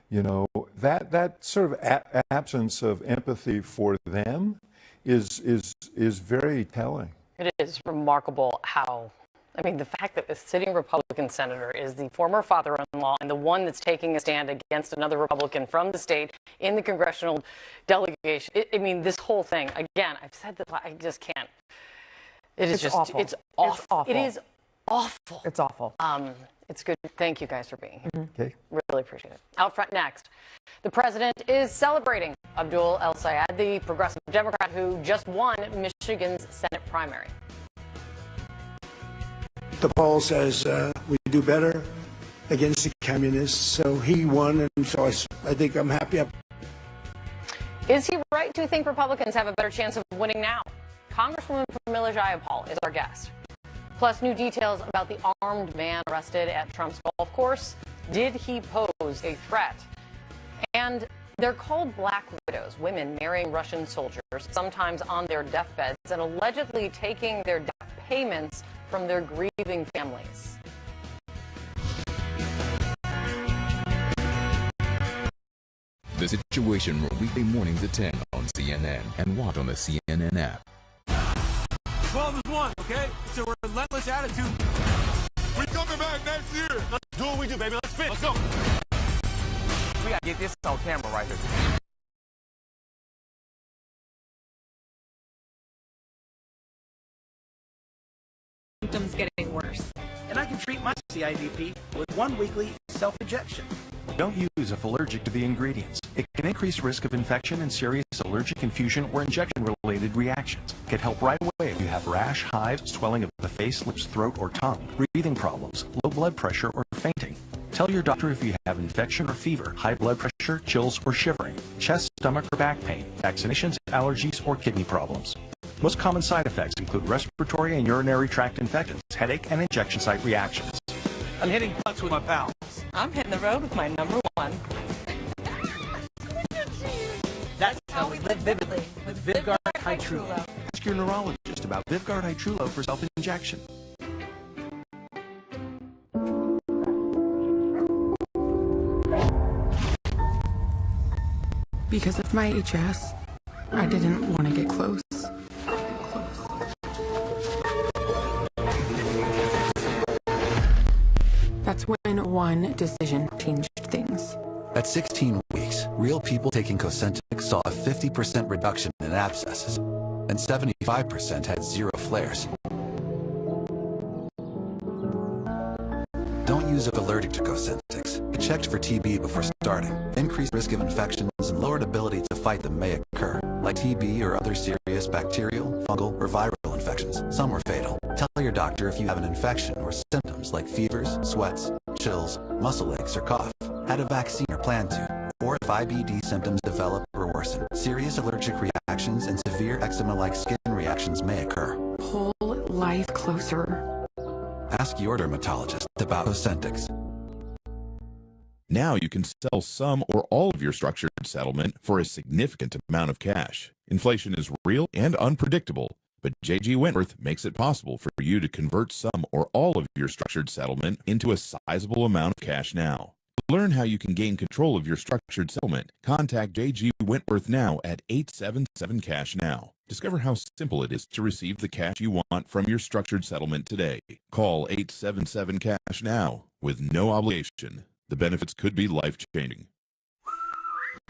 You know, that sort of absence of empathy for them is very telling. It is remarkable how, I mean, the fact that the sitting Republican senator is the former father-in-law and the one that's taking a stand against another Republican from the state in the congressional delegation. I mean, this whole thing, again, I've said that I just can't. It's just awful. It's awful. It's awful. It is awful. It's awful. It's good. Thank you guys for being here. Okay. Really appreciate it. Out front next, the president is celebrating Abdul El Sayed, the progressive Democrat who just won Michigan's Senate primary. The poll says we do better against the communists, so he won, and so I think I'm happy. Is he right to think Republicans have a better chance of winning now? Congresswoman Pramila Jayapal is our guest. Plus, new details about the armed man arrested at Trump's golf course. Did he pose a threat? And they're called Black Widows, women marrying Russian soldiers, sometimes on their deathbeds, and allegedly taking their death payments from their grieving families. The Situation Room, weekday mornings at 10 on CNN and watch on the CNN app. 12 is 1, okay? It's a relentless attitude. We coming back next year. Let's do what we do, baby. Let's fit. Let's go. We gotta get this on camera right here. Symptoms getting worse. And I can treat my CIDP with 1 weekly self-injection. Don't use if allergic to the ingredients. It can increase risk of infection and serious allergic infusion or injection-related reactions. Get help right away if you have rash, hives, swelling of the face, lips, throat, or tongue, breathing problems, low blood pressure, or fainting. Tell your doctor if you have infection or fever, high blood pressure, chills, or shivering, chest, stomach, or back pain, vaccinations, allergies, or kidney problems. Most common side effects include respiratory and urinary tract infections, headache, and injection site reactions. I'm hitting butts with my pals. I'm hitting the road with my number one. That's how we live vividly with Vyvgart Hytrulo. Ask your neurologist about Vyvgart Hytrulo for self-injection. Because of my HS, I didn't want to get close. That's when one decision changed things. At 16 weeks, real people taking Cosentyx saw a 50% reduction in abscesses, and 75% had 0 flares. Don't use if allergic to Cosentyx. Get checked for TB before starting. Increased risk of infections and lowered ability to fight them may occur, like TB or other serious bacterial, fungal, or viral infections. infections. Some were fatal. Tell your doctor if you have an infection or symptoms like fevers, sweats, chills, muscle aches, or cough. Had a vaccine or plan to. Or if IBD symptoms develop or worsen. Serious allergic reactions and severe eczema-like skin reactions may occur. Pull life closer. Ask your dermatologist about Ozempic. Now you can sell some or all of your structured settlement for a significant amount of cash. Inflation is real and unpredictable, but J.G. Wentworth makes it possible for you to convert some or all of your structured settlement into a sizable amount of cash now. To learn how you can gain control of your structured settlement, contact J.G. Wentworth now at 877-CASH-NOW. Discover how simple it is to receive the cash you want from your structured settlement today. Call 877-CASH-NOW with no obligation. The benefits could be life-changing.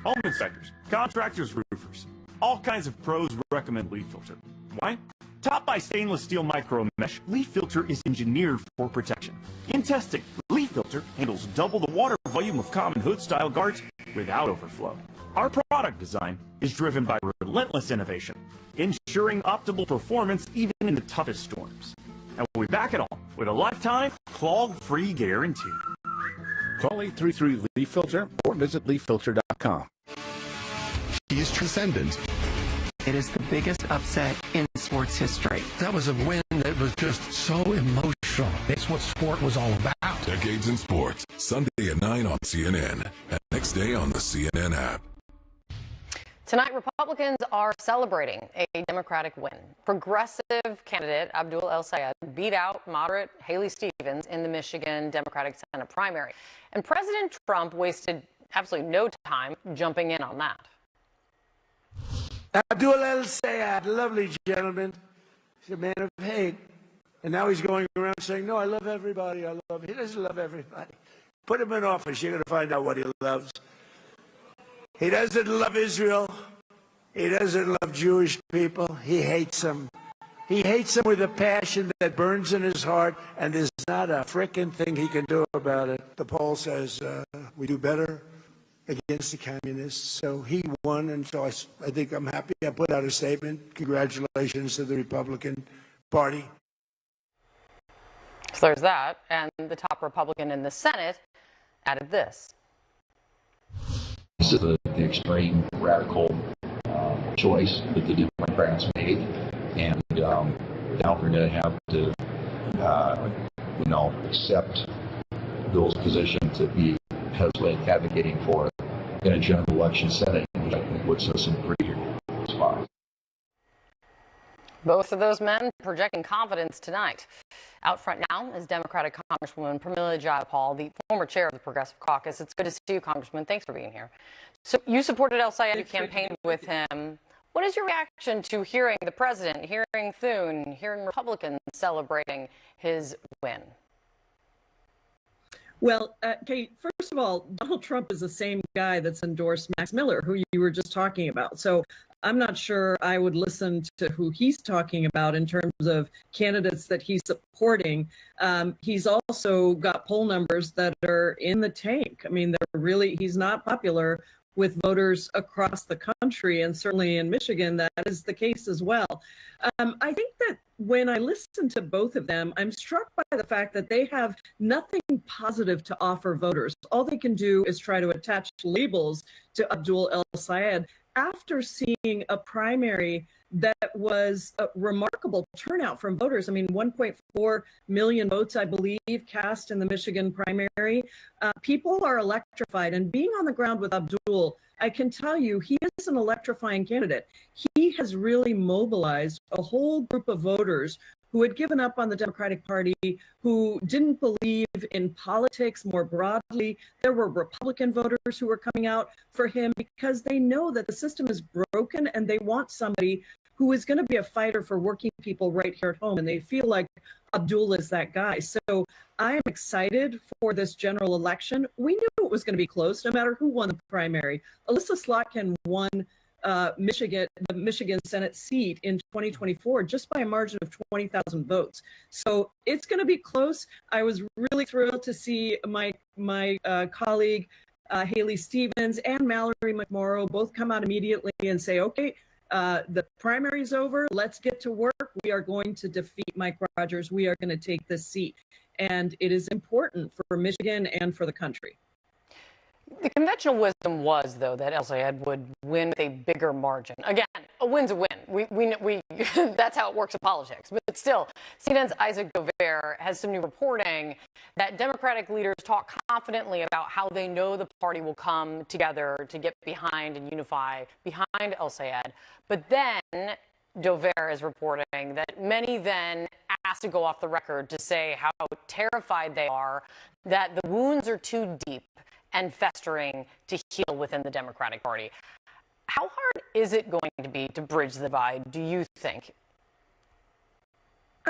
Home inspectors, contractors, roofers, all kinds of pros recommend Leaf Filter. Why? Topped by stainless steel micro mesh, Leaf Filter is engineered for protection. In testing, Leaf Filter handles double the water volume of common hood-style guards without overflow. Our product design is driven by relentless innovation, ensuring optimal performance even in the toughest storms. And we back it all with a lifetime clog-free guarantee. Call 833-LEAF-FILTER or visit leaffilter.com. He is transcendent. It is the biggest upset in sports history. That was a win that was just so emotional. It's what sport was all about. Decades in Sports, Sunday at 9 on CNN and next day on the CNN app. Tonight, Republicans are celebrating a Democratic win. Progressive candidate Abdul El-Sayed beat out moderate Haley Stevens in the Michigan Democratic Senate primary. And President Trump wasted absolutely no time jumping in on that. Abdul El-Sayed, lovely gentleman. He's a man of hate. And now he's going around saying, no, I love everybody. He doesn't love everybody. Put him in office. You're going to find out what he loves. He doesn't love Israel. He doesn't love Jewish people. He hates them. He hates them with a passion that burns in his heart, and there's not a frickin' thing he can do about it. The poll says we do better against the communists. So he won, and so I think I'm happy. I put out a statement. Congratulations to the Republican Party. So there's that. And the top Republican in the Senate added this. This is the extreme radical choice that the Democrats made, and now they're going to have to, accept Bill's position to be advocating for in a general election setting, which I think puts us in a pretty good spot. Both of those men projecting confidence tonight. Out front now is Democratic Congresswoman Pramila Jayapal, the former chair of the Progressive Caucus. It's good to see you, Congressman. Thanks for being here. So you supported El-Sayed, you campaigned with him. What is your reaction to hearing the president, hearing Thune, hearing Republicans celebrating his win? Well, Kate, first of all, Donald Trump is the same guy that's endorsed Max Miller, who you were just talking about. So I'm not sure I would listen to who he's talking about in terms of candidates that he's supporting. He's also got poll numbers that are in the tank. I mean, he's not popular with voters across the country, and certainly in Michigan, that is the case as well. I think that when I listen to both of them, I'm struck by the fact that they have nothing positive to offer voters. All they can do is try to attach labels to Abdul El-Sayed after seeing a primary that was a remarkable turnout from voters. I mean, 1.4 million votes, I believe, cast in the Michigan primary. People are electrified, and being on the ground with Abdul, I can tell you he is an electrifying candidate. He has really mobilized a whole group of voters who had given up on the Democratic Party, who didn't believe in politics more broadly. There were Republican voters who were coming out for him because they know that the system is broken and they want somebody who is going to be a fighter for working people right here at home. And they feel like Abdul is that guy. So I am excited for this general election. We knew it was going to be close, no matter who won the primary. Alyssa Slotkin won the Michigan Senate seat in 2024 just by a margin of 20,000 votes. So it's going to be close. I was really thrilled to see my colleague Haley Stevens and Mallory McMorrow both come out immediately and say, okay, The primary's over. Let's get to work. We are going to defeat Mike Rogers. We are going to take this seat. And it is important for Michigan and for the country. The conventional wisdom was, though, that El Sayed would win with a bigger margin. Again, a win's a win. We that's how it works in politics. But still, CNN's Isaac Dover has some new reporting that Democratic leaders talk confidently about how they know the party will come together to get behind and unify behind El Sayed. But then Dover is reporting that many then asked to go off the record to say how terrified they are, that the wounds are too deep and festering to heal within the Democratic Party. How hard is it going to be to bridge the divide, do you think?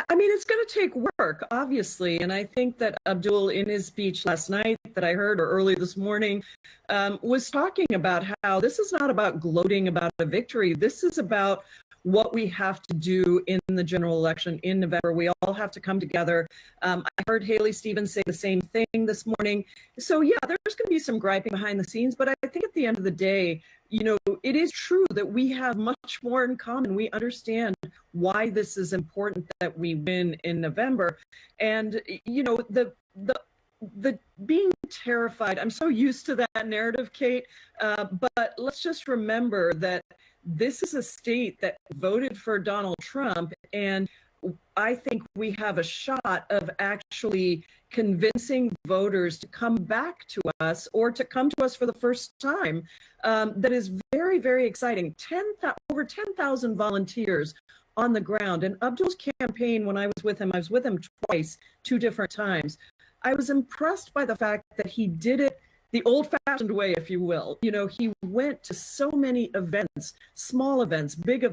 I mean, it's going to take work, obviously. And I think that Abdul, in his speech last night that I heard, or early this morning, was talking about how this is not about gloating about a victory. This is about what we have to do in the general election in November. We all have to come together. I heard Haley Stevens say the same thing this morning. So yeah, there's going to be some griping behind the scenes, but I think at the end of the day, you know, it is true that we have much more in common. We understand why this is important that we win in November. And, you know, the being terrified, I'm so used to that narrative, Kate, but let's just remember that this is a state that voted for Donald Trump, and I think we have a shot of actually convincing voters to come back to us or to come to us for the first time. That is very, very exciting. Over 10,000 volunteers on the ground. And Abdul's campaign, when I was with him twice, 2 different times. I was impressed by the fact that he did it the old-fashioned way, if you will. You know, he went to so many events, small events, big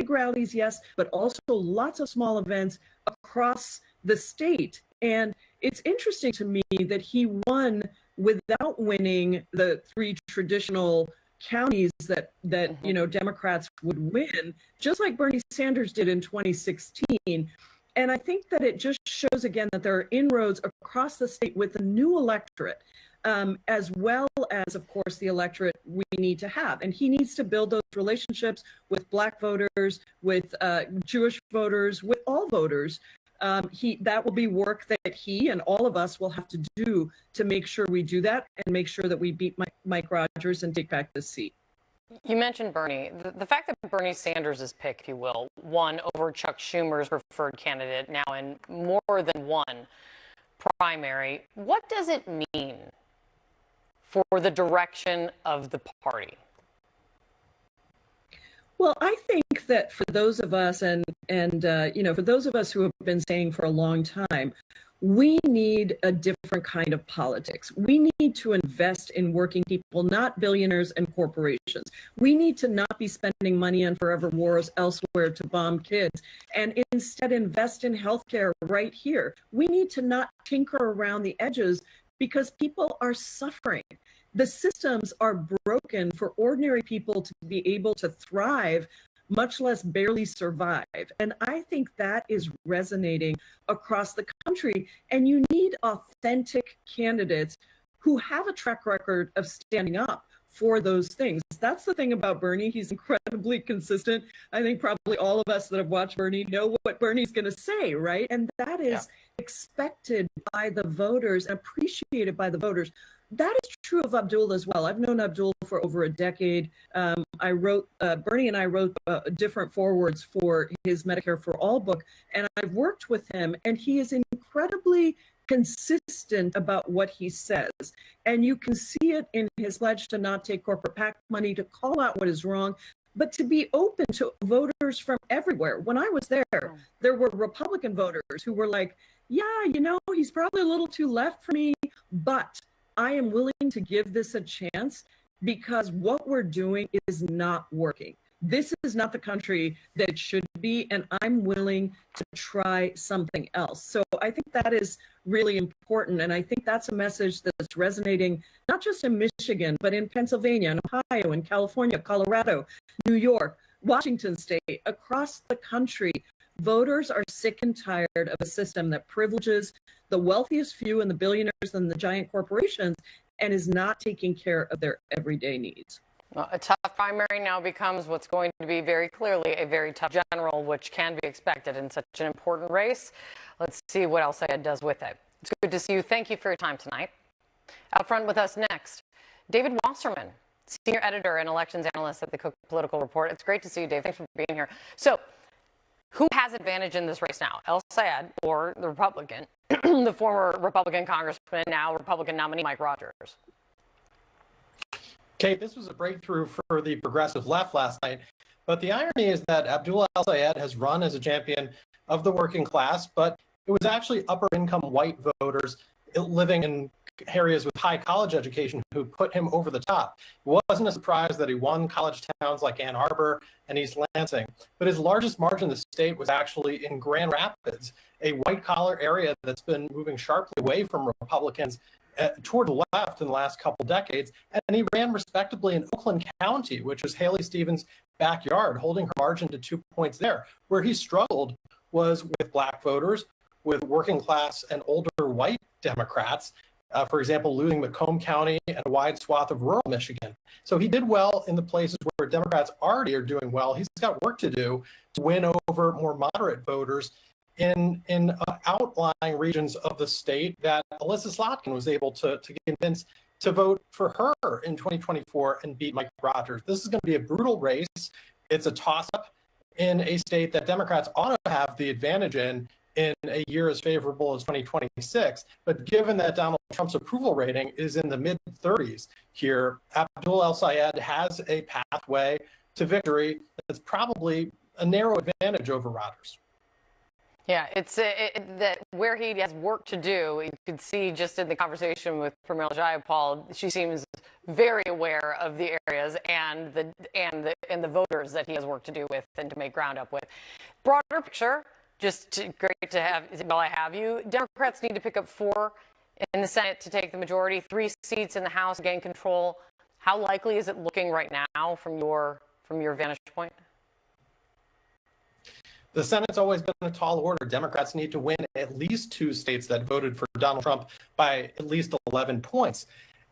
rallies, yes, but also lots of small events across the state. And it's interesting to me that he won without winning the 3 traditional counties that you know, Democrats would win, just like Bernie Sanders did in 2016. And I think that it just shows again that there are inroads across the state with a new electorate. As well as, of course, the electorate we need to have. And he needs to build those relationships with Black voters, with Jewish voters, with all voters. That will be work that he and all of us will have to do to make sure we do that and make sure that we beat Mike Rogers and take back this seat. You mentioned Bernie. The fact that Bernie Sanders' pick, if you will, won over Chuck Schumer's preferred candidate now in more than one primary, what does it mean for the direction of the party? Well, I think that for those of us and you know, for those of us who have been saying for a long time, we need a different kind of politics. We need to invest in working people, not billionaires and corporations. We need to not be spending money on forever wars elsewhere to bomb kids, and instead invest in healthcare right here. We need to not tinker around the edges because people are suffering. The systems are broken for ordinary people to be able to thrive, much less barely survive. And I think that is resonating across the country. And you need authentic candidates who have a track record of standing up for those things. That's the thing about Bernie. He's incredibly consistent. I think probably all of us that have watched Bernie know what Bernie's going to say, right? And that is expected by the voters, appreciated by the voters. That is true of Abdul as well. I've known Abdul for over a decade. Bernie and I wrote different forewords for his Medicare for All book, and I've worked with him, and he is incredibly consistent about what he says. And you can see it in his pledge to not take corporate PAC money, to call out what is wrong, but to be open to voters from everywhere. When I was there were Republican voters who were like, yeah, you know, he's probably a little too left for me, but I am willing to give this a chance because what we're doing is not working. This is not the country that it should be, and I'm willing to try something else. So I think that is really important, and I think that's a message that's resonating not just in Michigan, but in Pennsylvania, and Ohio, and California, Colorado, New York, Washington State, across the country. Voters are sick and tired of a system that privileges the wealthiest few and the billionaires and the giant corporations and is not taking care of their everyday needs. Well, a tough primary now becomes what's going to be very clearly a very tough general, which can be expected in such an important race. Let's see what El-Sayed does with it. It's good to see you. Thank you for your time tonight. Out front with us next, David Wasserman, senior editor and elections analyst at the Cook Political Report. It's great to see you, Dave. Thanks for being here. So, who has advantage in this race now, El-Sayed or the Republican, the former Republican congressman, now Republican nominee Mike Rogers? Kate, this was a breakthrough for the progressive left last night, but the irony is that Abdul El-Sayed has run as a champion of the working class, but it was actually upper-income white voters living in areas with high college education who put him over the top. It wasn't a surprise that he won college towns like Ann Arbor and East Lansing, but his largest margin in the state was actually in Grand Rapids, a white-collar area that's been moving sharply away from Republicans toward the left in the last couple decades, and he ran respectably in Oakland County, which is Haley Stevens' backyard, holding her margin to 2 points there. Where he struggled was with black voters, with working class and older white Democrats, for example, losing Macomb County and a wide swath of rural Michigan. So he did well in the places where Democrats already are doing well. He's got work to do to win over more moderate voters in outlying regions of the state that Alyssa Slotkin was able to convince to vote for her in 2024 and beat Mike Rogers. This is going to be a brutal race. It's a toss-up in a state that Democrats ought to have the advantage in a year as favorable as 2026. But given that Donald Trump's approval rating is in the mid-30s here, Abdul El-Sayed has a pathway to victory that's probably a narrow advantage over Rogers. Yeah, it's that where he has work to do. You could see just in the conversation with Pramila Jayapal, she seems very aware of the areas and the voters that he has work to do with and to make ground up with. Broader picture, great to have. While I have you, Democrats need to pick up 4 in the Senate to take the majority, 3 seats in the House to gain control. How likely is it looking right now from your vantage point? The Senate's always been a tall order. Democrats need to win at least 2 states that voted for Donald Trump by at least 11 points.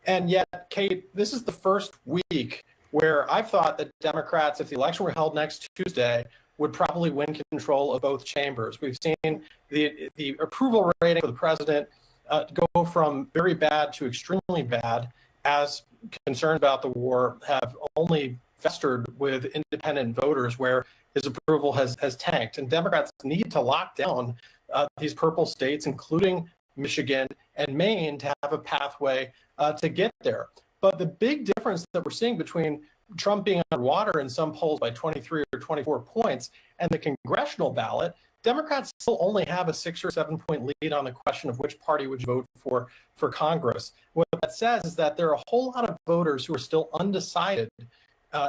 And yet, Kate, this is the first week where I've thought that Democrats, if the election were held next Tuesday, would probably win control of both chambers. We've seen the approval rating for the president go from very bad to extremely bad as concerns about the war have only festered with independent voters, where his approval has tanked. And Democrats need to lock down these purple states, including Michigan and Maine, to have a pathway to get there. But the big difference that we're seeing between Trump being underwater in some polls by 23 or 24 points and the congressional ballot, Democrats still only have a 6 or 7 point lead on the question of which party would you vote for Congress. What that says is that there are a whole lot of voters who are still undecided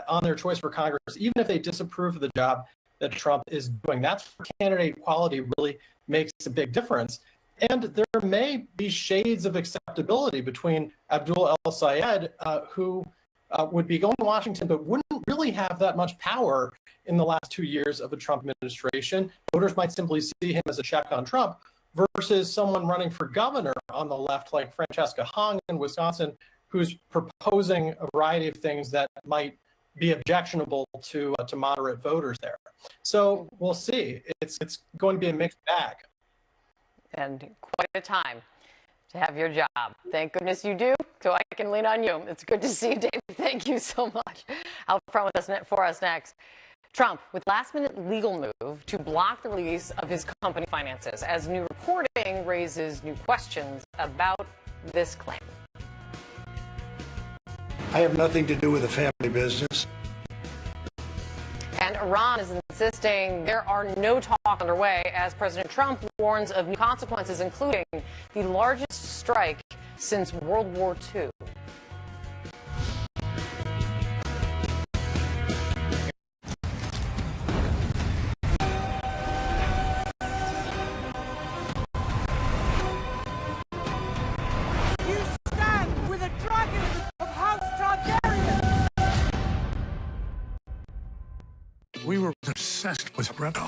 on their choice for Congress, even if they disapprove of the job that Trump is doing. That's where candidate quality really makes a big difference. And there may be shades of acceptability between Abdul El-Sayed, who would be going to Washington, but wouldn't really have that much power in the last 2 years of a Trump administration. Voters might simply see him as a check on Trump, versus someone running for governor on the left, like Francesca Hung in Wisconsin, who's proposing a variety of things that might be objectionable to moderate voters there. So we'll see. It's going to be a mixed bag. And quite a time to have your job. Thank goodness you do, so I can lean on you. It's good to see you, Dave. Thank you so much. Out front with us for us next, Trump with last-minute legal move to block the release of his company finances as new reporting raises new questions about this claim. I have nothing to do with the family business. And Iran is insisting there are no talks underway as President Trump warns of new consequences, including the largest strike since World War II. You stand with the dragons of House Targaryen! We were obsessed with Rebel.